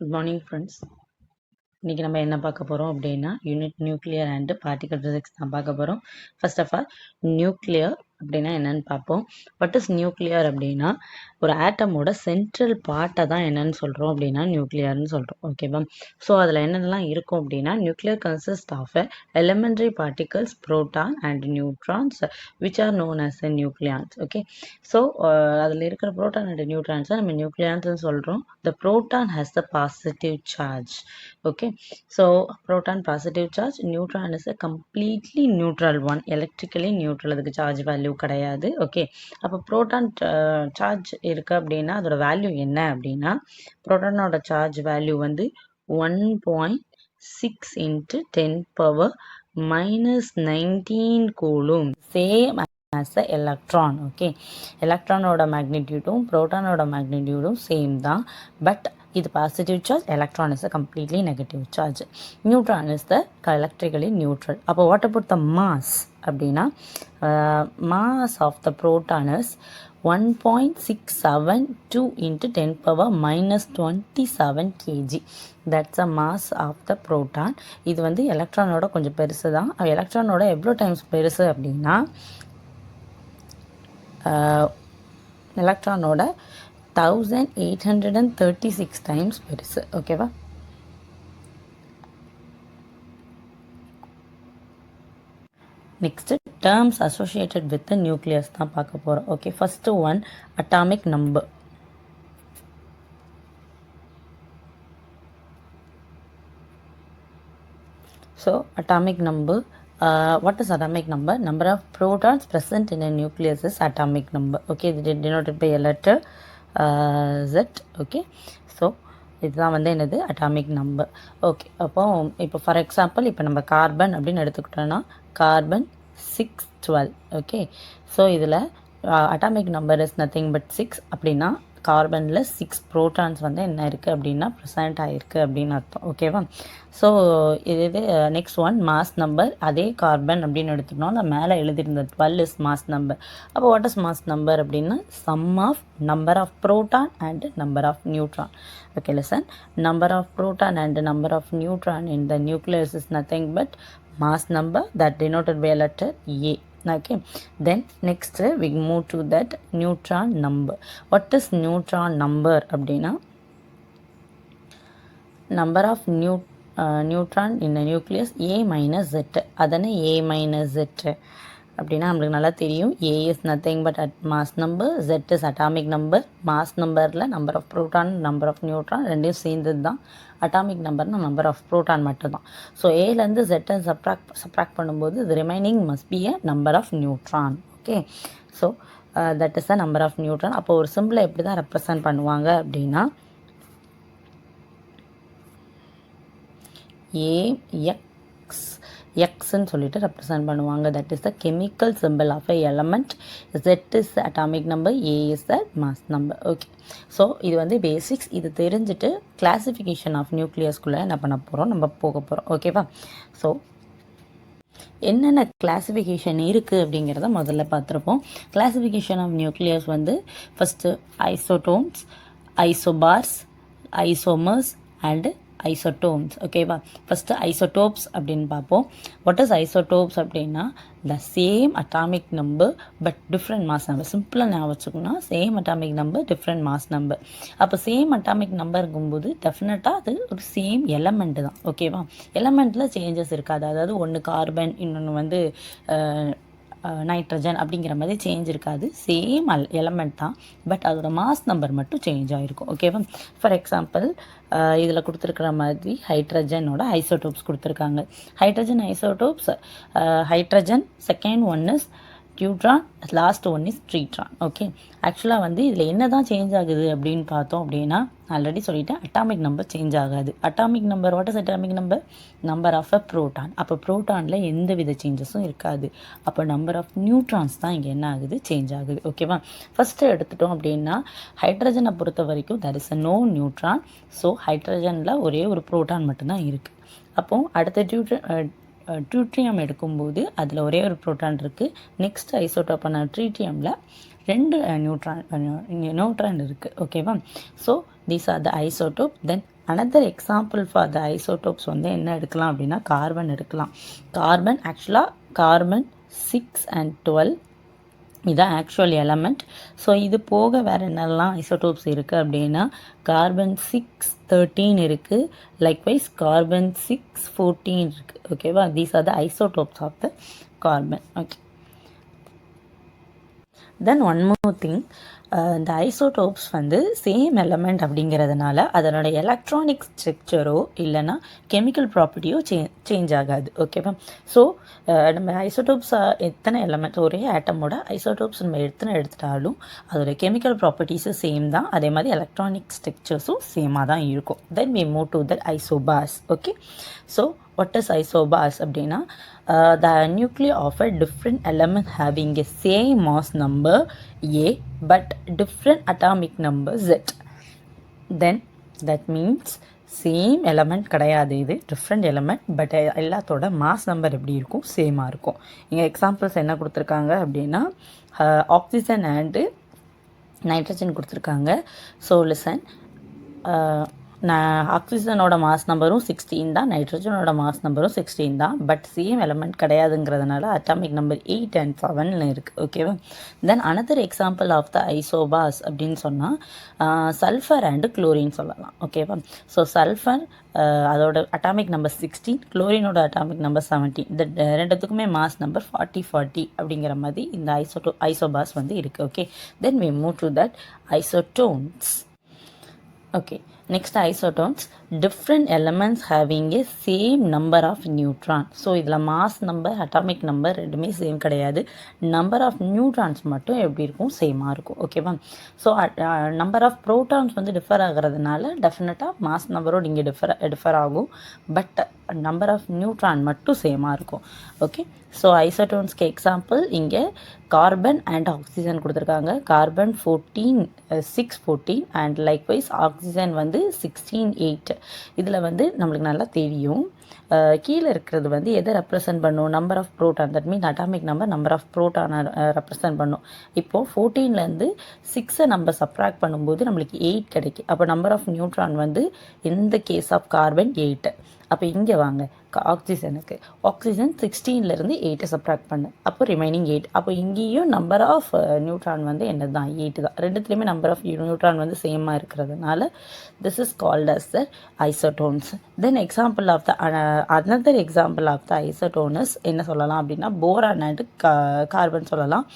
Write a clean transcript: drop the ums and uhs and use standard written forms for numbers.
Good morning, friends. இன்னைக்கு நம்ம என்ன பார்க்க போறோம் அப்படின்னா unit nuclear and particle physics தான் பார்க்க போறோம். ஃபர்ஸ்ட் ஆஃப் ஆல் நியூக்ளியர் அப்படின்னா என்னன்னு பார்ப்போம். வாட் இஸ் நியூக்ளியர் அப்படின்னா ஒரு ஆட்டமோட சென்ட்ரல் பார்ட்டை தான் என்னன்னு சொல்றோம் அப்படின்னா நியூக்ளியர்னு சொல்றோம். ஓகேவா? ஸோ அதில் என்னென்னலாம் இருக்கும் அப்படின்னா nuclear consist of elementary particles proton and neutrons which are known as a nucleons. Okay, so அதில் இருக்கிற புரோட்டான் அண்ட் நியூட்ரான்ஸை நம்ம நியூக்ளியான்ஸ்னு சொல்றோம். The proton has the positive charge. Okay, so proton positive charge, neutron is a completely neutral one, electrically neutral, அதுக்கு charge value கிடையாது. Okay, அப்போ proton charge இருக்கு அப்படின்னா அதோட வேல்யூ என்ன அப்படின்னா புரோட்டானோட சார்ஜ் வேல்யூ வந்து 1.6 into 10 power minus 19 coulomb, same as a electron. Okay, electronோட magnitude protonோட magnitude same தான், but இது positive charge, electron is a completely negative charge, neutron is the electrically neutral. அப்போ வாட் அபவுட் த மாஸ் அப்படின்னா mass of the proton is 1.672 into 10 power minus 27 kg. That's a mass of the proton. இது வந்து எலக்ட்ரானோட கொஞ்சம் பெருசு தான். எலக்ட்ரானோட எவ்வளோ times பெருசு அப்படின்னா எலக்ட்ரானோட 1836 times பெருசு. ஓகேவா? Next terms associated with nucleus தான் பார்க்க போகிறோம். Okay, first one atomic number. So atomic number, what is atomic number? Number of protons present in a nucleus is atomic number. Okay, it is denoted by a letter Z. Okay, so இதுதான் வந்து என்னது atomic number. Okay, அப்போ இப்போ for example இப்போ நம்ம carbon அப்படின்னு எடுத்துக்கிட்டோன்னா carbon 612. Okay, so இதில் atomic number is nothing but 6 அப்படின்னா கார்பனில் 6 ப்ரோட்டான்ஸ் வந்து என்ன இருக்குது அப்படின்னா ப்ரெசென்ட் ஆகிருக்கு அப்படின்னு அர்த்தம். ஓகேவா? ஸோ இது நெக்ஸ்ட் ஒன் மாஸ் நம்பர். அதே கார்பன் அப்படின்னு எடுத்துட்டோம்னா மேலே எழுதியிருந்த 12 இஸ் மாஸ் நம்பர். அப்போ வாட் இஸ் மாஸ் நம்பர் அப்படின்னா sum of number of proton and number of neutron. Okay, listen, number of proton and number of neutron in the nucleus is nothing but mass number that denoted by a letter A. Okay, then next we move to that neutron number. What is neutron number அப்படின்னா number of neutron in the nucleus A minus Z. அதனை A minus Z அப்படின்னா நம்மளுக்கு நல்லா தெரியும். A is nothing but mass number, Z is atomic number. mass numberல number of proton, number of neutron ரெண்டையும் சேர்ந்தது தான். Atomic நம்பர்னா number of proton மட்டும்தான். So ஏலேருந்து Z subtract பண்ணும்போது the remaining must be a number of neutron. Okay, so that is the number of neutron. அப்போ ஒரு சிம்பிளை எப்படி தான் ரெப்ரசன்ட் பண்ணுவாங்க அப்படின்னா எக்ஸ்ன்னு சொல்லிட்டு ரெப்ரசன்ட் பண்ணுவாங்க. That is the chemical symbol of a element. Z is atomic number, A is the mass number. Okay, so இது வந்து பேசிக்ஸ். இது தெரிஞ்சுட்டு கிளாசிஃபிகேஷன் ஆஃப் நியூக்ளியஸ்குள்ளே என்ன பண்ண போகிறோம், நம்ம போக போகிறோம். ஓகேவா? ஸோ என்னென்ன கிளாசிஃபிகேஷன் இருக்குது அப்படிங்கிறத முதல்ல பார்த்துருப்போம். கிளாசிஃபிகேஷன் ஆஃப் நியூக்ளியஸ் வந்து first isotones, isobars, isomers and isotones. ஓகேவா? ஃபஸ்ட்டு ஐசோடோப்ஸ் அப்படின்னு பார்ப்போம். வாட் இஸ் ஐசோடோப்ஸ் அப்படின்னா the same atomic number but different mass number. சிம்பிளாக நான் வச்சுக்கோன்னா same atomic number different mass number. அப்போ சேம் அட்டாமிக் நம்பர் இருக்கும்போது டெஃபினட்டாக அது ஒரு சேம் எலமெண்ட்டு தான். ஓகேவா? எலமெண்ட்டில் சேஞ்சஸ் இருக்காது. அதாவது ஒன்று கார்பன், இன்னொன்று வந்து நைட்ரஜன் அப்படிங்கிற மாதிரி சேஞ்ச் இருக்காது. சேம் எலமெண்ட் தான், பட் அதோட மாஸ் நம்பர் மட்டும் சேஞ்ச் ஆகிருக்கும். ஓகேவா? ஃபார் எக்ஸாம்பிள் இதில் கொடுத்துருக்குற மாதிரி ஹைட்ரஜனோட ஐசோடோப்ஸ் கொடுத்துருக்காங்க. Hydrogen isotopes, hydrogen second one is neutron, last one is triton. Okay, ஆக்சுவலாக வந்து இதில் என்ன தான் சேஞ்ச் ஆகுது அப்படின்னு பார்த்தோம் அப்படின்னா ஆல்ரெடி சொல்லிட்டேன், அட்டாமிக் நம்பர் சேஞ்ச் ஆகாது. Atomic number, what is atomic number? Number of a proton. அப்போ ப்ரோட்டானில் எந்த வித சேஞ்சஸும் இருக்காது. அப்போ நம்பர் ஆஃப் நியூட்ரான்ஸ் தான் இங்கே என்ன ஆகுது, சேஞ்ச் ஆகுது. ஓகேவா? ஃபஸ்ட்டு எடுத்துட்டோம் அப்படின்னா ஹைட்ரஜனை பொறுத்த வரைக்கும் that is a no neutron. So ஹைட்ரஜனில் ஒரே ஒரு ப்ரோட்டான் மட்டும்தான் இருக்குது. அப்போது அடுத்த டியூட்ரியம் எடுக்கும்போது அதில் ஒரே ஒரு ப்ரோட்டான் இருக்குது. நெக்ஸ்ட் ஐசோடோப்பான ட்ரீட்டியமில் 2 நியூட்ரான் இருக்குது. ஓகேவா? So these are the isotope. Then another example for the isotopes வந்து என்ன எடுக்கலாம் அப்படின்னா கார்பன் எடுக்கலாம். கார்பன் ஆக்சுவலாக கார்பன் 6 and 12 இதான் ஆக்சுவல் எலமெண்ட். ஸோ இது போக வேறு என்னெல்லாம் ஐசோடோப்ஸ் இருக்குது அப்படின்னா கார்பன் 613 இருக்குது, லைக்வைஸ் கார்பன் 614 இருக்குது. ஓகேவா, these are the isotopes of the carbon. Okay, then one more thing, இந்த ஐசோடோப்ஸ் வந்து சேம் எலமெண்ட் அப்படிங்கிறதுனால அதனோட எலக்ட்ரானிக் ஸ்ட்ரக்சரோ இல்லைன்னா கெமிக்கல் ப்ராப்பர்ட்டியோ சேஞ்ச் ஆகாது. ஓகேவா, ஸோ நம்ம ஐசோடோப்ஸ் எத்தனை எலமெண்ட் ஒரே ஆட்டமோட ஐசோடோப்ஸ் நம்ம எடுத்துட்டாலும் அதோட கெமிக்கல் ப்ராப்பர்ட்டிஸும் சேம் தான், அதே மாதிரி எலக்ட்ரானிக் ஸ்ட்ரக்சர்ஸும் சேமாக தான் இருக்கும். தென் we move to the isobars. Okay, so what is isobars அப்படின்னா the nuclei of a different element having a same mass number A but different atomic number Z. Then that means same element கிடையாது, இது different element, but எல்லாத்தோட mass number எப்படி இருக்கும், சேமாக இருக்கும். இங்கே examples என்ன கொடுத்துருக்காங்க அப்படின்னா ஆக்சிஜன் அண்டு நைட்ரஜன் கொடுத்துருக்காங்க. ஸோ லிசன், ஆக்சிஜனோட மாஸ் நம்பரும் 16 தான், நைட்ரஜனோட மாஸ் நம்பரும் 16 தான், பட் சேம் எலமெண்ட் கிடையாதுங்கிறதுனால அட்டாமிக் நம்பர் 8 and 7 இருக்குது. ஓகேவா, then another example of the isobars அப்படின்னு சொன்னால் சல்ஃபர் அண்டு குளோரின் சொல்லலாம். ஓகேவா, ஸோ சல்ஃபர் அதோட அட்டாமிக் நம்பர் 16, குளோரினோட அட்டாமிக் நம்பர் 17, இந்த ரெண்டுத்துக்குமே மாஸ் நம்பர் 40 அப்படிங்கிற மாதிரி இந்த ஐசோபாஸ் வந்து இருக்குது. Okay, then we move to that isotones. Okay, next isotones, different elements having a same number of neutron. So இதில் மாஸ் நம்பர் அட்டாமிக் நம்பர் ரெண்டுமே சேம் கிடையாது, நம்பர் ஆஃப் நியூட்ரான்ஸ் மட்டும் எப்படி இருக்கும், சேமாக இருக்கும். ஓகேவா, ஸோ நம்பர் ஆஃப் ப்ரோட்டான்ஸ் வந்து டிஃபர் ஆகிறதுனால டெஃபினட்டாக மாஸ் நம்பரோடு இங்கே டிஃபர் ஆகும், பட் நம்பர் ஆஃப் நியூட்ரான் மட்டும் சேமாக இருக்கும். ஓகே, ஸோ ஐசோட்டோன்ஸ்க்கு எக்ஸாம்பிள் இங்கே கார்பன் அண்ட் ஆக்சிஜன் கொடுத்துருக்காங்க. கார்பன் 614 அண்ட் லைக்வைஸ் ஆக்சிஜன் வந்து 16 8. இதில் வந்து நம்மளுக்கு நல்லா தெரியும், கீழே இருக்கிறது வந்து எதை ரெப்ரசன்ட் பண்ணும், number of proton, that mean atomic number of ப்ரோட்டானை ரெப்ரசன்ட் பண்ணும். இப்போது 14லேருந்து 6 நம்ம சப்ராக்ட் பண்ணும்போது நம்மளுக்கு 8 கிடைக்கும். அப்போ நம்பர் ஆஃப் நியூட்ரான் வந்து இந்த கேஸ் ஆஃப் கார்பன் 8. அப்போ இங்கே வாங்க, ஆக்சிஜனுக்கு ஆக்சிஜன் 16லேருந்து 8 சப்ராக்ட் பண்ணு, அப்போ ரிமைனிங் 8. அப்போ இங்கேயும் நம்பர் ஆஃப் நியூட்ரான் வந்து என்ன தான், 8 தான். ரெண்டுத்துலேயுமே நம்பர் ஆஃப் நியூட்ரான் வந்து சேமாக இருக்கிறதுனால this is called as the isotones. Then example of the another example of the isotones என்ன சொல்லலாம் அப்படின்னா போரான் அண்ட் கார்பன் சொல்லலாம்.